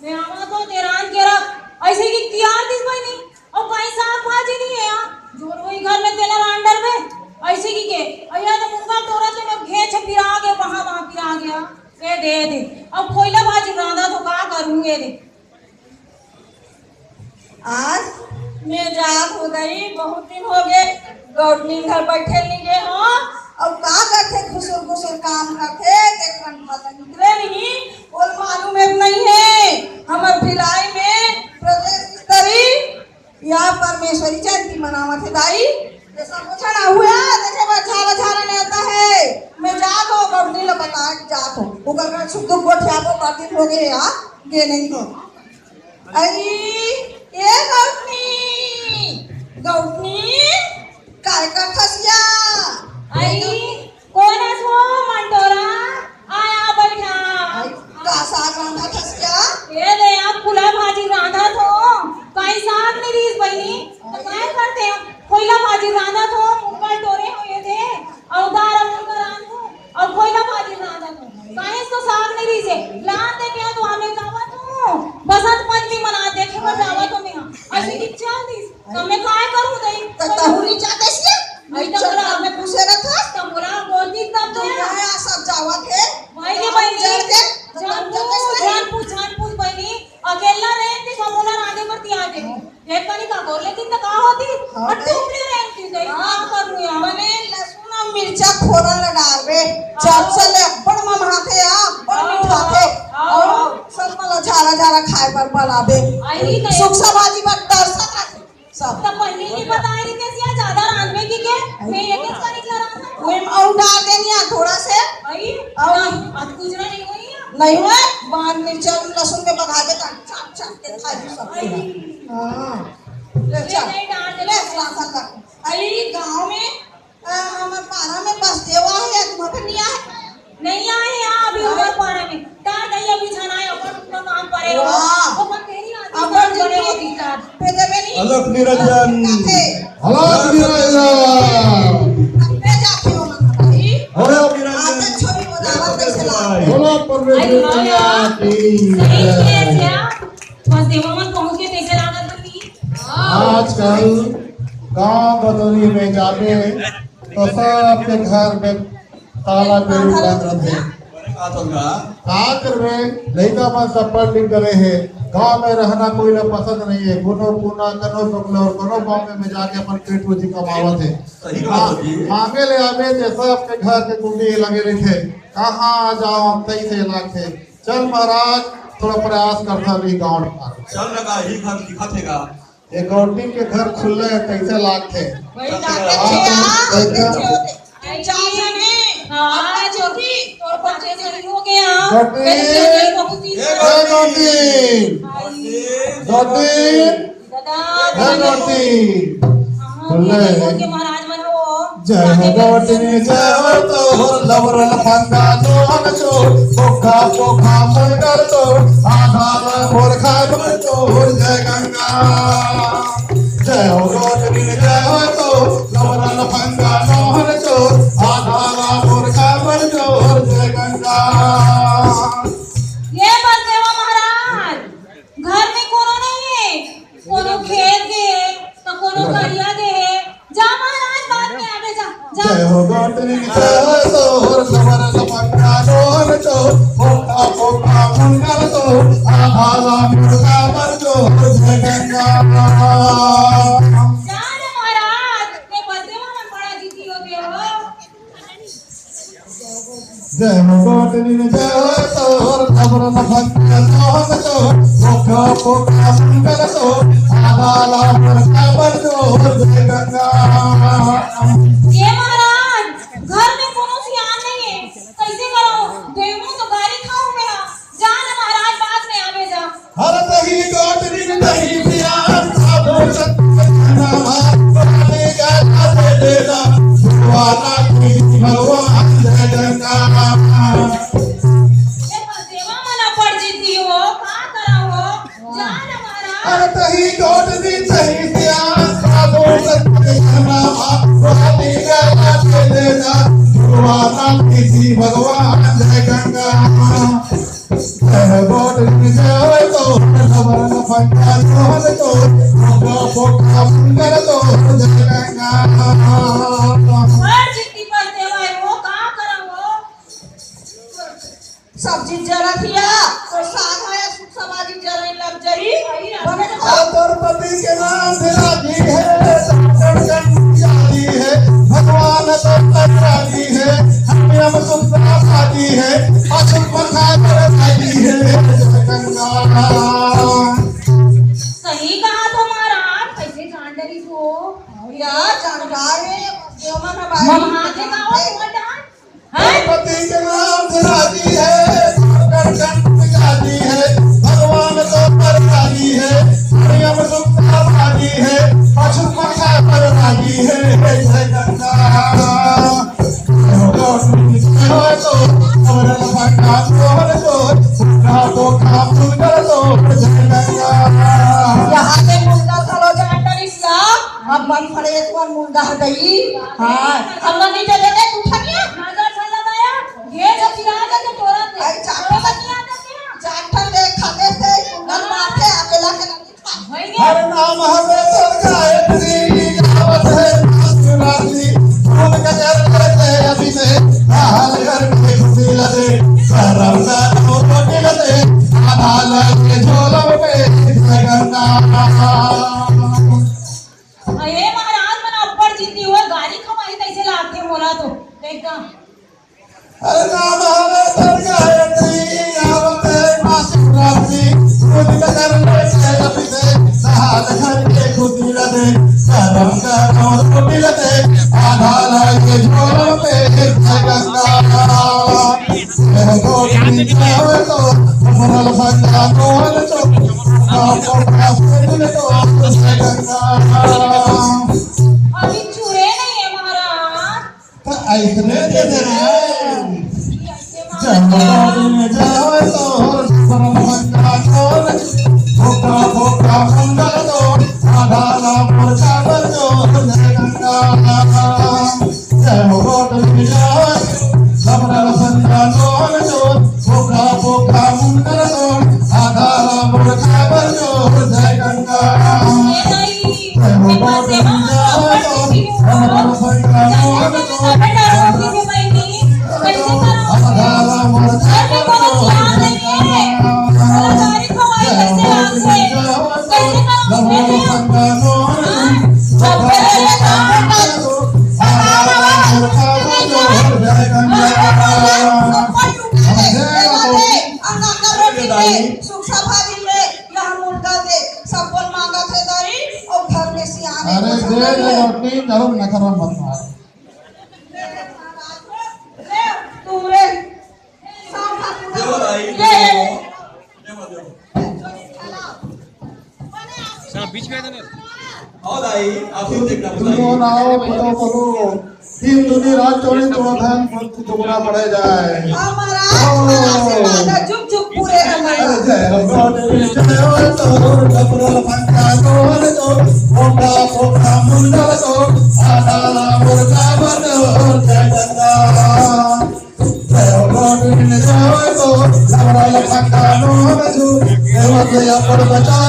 मैं आवा तो तेरान के रख ऐसे की तैयार दिस भाई नहीं और कहीं साफ भाजी नहीं है यहाँ जोर वही घर में तेरा रांडर में ऐसे की के अया तो मुंगा तोरा तो मैं घेच फिरा के वहां फिरा गया ये दे अब कोयला भाजी रांधा तो का करूंगे दे आज मैं जाग हो गई, बहुत दिन हो गए गौडनी घर बैठे नहीं गए हो। अब का करते खुसुर खुसुर काम करते देखन पता निकले नहीं बोल मालूम है नहीं है हमर भिलाई में प्रदेश स्तरी या परमेश्वरी जयंती मनावत है दाई जैसा कुछ ना हुआ देखे बार झाला झाला नहीं आता है मैं जात हो गौडनी ला बता जात हो ऊपर का सुख दुख गोठिया को बाकी हो गए यार गे नहीं हो अरे ये गौतमी काय करथसिया आई कोण है वो मंटोरा आया बैठा का साग रांधा थसिया ये ले आप पुला भाजी रांधा तो कहीं साग नहीं रीस बनी तो काय करते हो कोयला भाजी रांधा तो मुंगा टोरे हुए थे अवतार मुंगा रांधो और कोयला भाजी रांधा तो कहीं तो साग नहीं रीस है लान दे के तो हमें जावा तो बसंत पंचमी मना देखे पर जावा तो मैं ऐसे की चल दी तो मैं काय करूं दई तहुरी जाते से आई तो बोला मैं पूछे रहा था तो बोला बोलती तब तो मैं सब जावा थे भाई के बहनी जान पूछ बहनी अकेला रहती समोला राधे करती आते एक कनी का बोल लेकिन तो का होती और टुकड़े रहती गई हां कर रही है मैंने लहसुन और मिर्चा फोरन लगावे जब से ले बड़ ममा थे आप बड़ मीठा थे और सब मला झारा झारा खाए पर बनावे आई सुख सभाजी पर तरसत रखे सब तब बहनी नहीं बताई रही कैसी ज्यादा रांधने की के मैं एक इसका निकला रहा था वही और डाल देनी है थोड़ा से आई आज गुजरा नहीं हुई नहीं हुआ बाहर मिर्चा लहसुन के बगा के चाप चाप के खाई सब हां ले चल नहीं डाल दे ले साथ तक अरे गांव में हमारे पारा में बस देवा है तुम्हारे पे नहीं आए नहीं आए यहाँ अभी उधर पारा में डाल दई अभी छना है अपन अपना काम करेगा वो मन तेरी आदमी अपन करेगा भीतर पे देवे नहीं अलग निरंजन अलग निरंजन पे जाके हो मन भाई अलग आता निरंजन छोरी बजावा कैसे ला बोला परमेश्वर सही से बस देवा मन पहुंच के देखे लागत बनी आजकल गांव बदौली में जाते तो सबके घर में ताला पेड़ बंद रहते का करवे लड़का मन सब पढ़ लिख गए हैं गांव में रहना कोई ना पसंद नहीं है कोनो पुना कनो टोकलो और कोनो गांव में जाके अपन पेट रोजी कमावत है सही बात है मांगे ले आवे जैसे आपके घर के कुंडी लगे रहे कहाँ जाओ हम तई से लाखे चल महाराज थोड़ा प्रयास करता भी गांव पर चल लगा ही घर दिखा थेगा ये गवर्नमेंट के घर खुले कैसे लाख थे वही जाके जाने हाँ छोटी तोर बच्चे से हो गया छोटी। मेरे बहुत ही के महाराज मन हो जय हो गौतमी जय हो तो लवरल फंदा दोहन चो पोखा पोखा मुंडर तो आधार मूर्खा तो जय गंगा जय हो गौतमी जय हो तो लवरल फंदा दोहन चो आधार मूर्खा तो जय गंगा ये बस देवा महाराज घर में कोनो नहीं है कोनो खेत के तो कोनो गरिया के जा महाराज बाद में आवे जा जय हो गौतमी जय हो तो लवरल फंदा दोहन चो पोखा पोखा मुंडर तो आधार मूर्खा तो जय गंगा जान महाराज ये बस देवा मन बड़ा जीती हो गए हो जय हो गौतमी जय हो तो लवरल फंदा दोहन चो पोखा पोखा मुंडर तो आधार मूर्खा तो जय गंगा ये महाराज घर में कोनो सियान नहीं है कैसे करो देवू तो गाड़ी खाऊं मैं जान महाराज बाद में आवे जा हर दही गौतमी दही प्यार साधो सत्य नाम गाना दे देना सुवाला की भगवान जय गंगा ये बस देवा मना पड़ जीती हो का करा हो जान महाराज हर दही गौतमी दही प्यार साधो सत्य नाम गाना दे देना सुवाला की भगवान जय गंगा जय गौतमी जय तो लवरल फंदा लोहन तो पोखा पोखा मंगल तो जय गंगा हर जितनी पढ़ते हुए वो कहाँ करा वो सब्जी जरा थिया तो साग है सुख समाजी जरा लग जाई और पति के नाम से राजी है जाती है भगवान तो राजी है हम सुख साजी है असुख मखा राजी है गंगा सही कहा तुम्हारा कैसे जान डरी हो यार जानकार है देवमन भाई ममहाते का वो डांस है पति के नाम से राजी है जाती है भगवान तो राजी है हम सुख साजी है असुख मखा राजी है जय गंगा तो अमरल फंदा तोहर तो पोखा पोखा मंगल तो जय गंगा यहाँ पे मुर्गा चलो जान डरी सा अब मन पड़े एक बार मुर्गा गई हां हम नहीं चले गए तू ठगिया नजर चल लगाया ये जब चिरा के तोरा दे आई चाट तोरा बतिया दे चाटन दे खाते से कुंडल माथे अकेला के नहीं खा भाई हर नाम हमें तो गायत्री आवत है रात्रि फूल का जर करते अभी से हर घर में खुशी लगे करम का तो लगे आधा लगे झोलम पे जय गंगा अरे महाराज मन अब्बड़ जीती हुए गाड़ी खवाई कैसे लाते मोला तो देखा हर नाम हमें तो गायत्री आवत है रात्रि फूल का जर करते अभी से हर घर में खुशी लगे करम का तो लगे आधा लगे झोलम पे जय गंगा अमरल फंदा तोहर तो पोखा मंगल तो जय गंगा अभी चूरे नहीं है महाराज तो ऐसने दे दे रे ऐसे जमवाड़ी में जावे तो अमरल फंदा तोहर पोखा पोखा मंगल तो आधा पोखा तो जय गंगा जमवाड़ी में जावे अमरल फंदा तोहर तो पोखा पोखा मंगल तो आधा पोखा तो जय गंगा ये नहीं ये पास से मामा अब्बड़ जीती हो सुख सफारी ले यहाँ मुर्गा दे सब बोल मांगा थे दारी और घर में सियाने अरे दे दे रोटी जरूर न करो मत मार तुम रे साफ देवो दाई ले देवो बीच में आओ दाई आप ही देखना तुमको नाओ पतो पतो तीन दुनी रात चोरी तो धन दुगना पड़े जाए हमारा आशीर्वाद जुग जुग पूरे हमारे जय हो तो कपड़ल फंदा तोहर तो पोखा पोखा मंगल तो आधा मुर्गा बनो जय गंगा जय हो तो लवरल फंदा तोहर तो देव जय पर बचा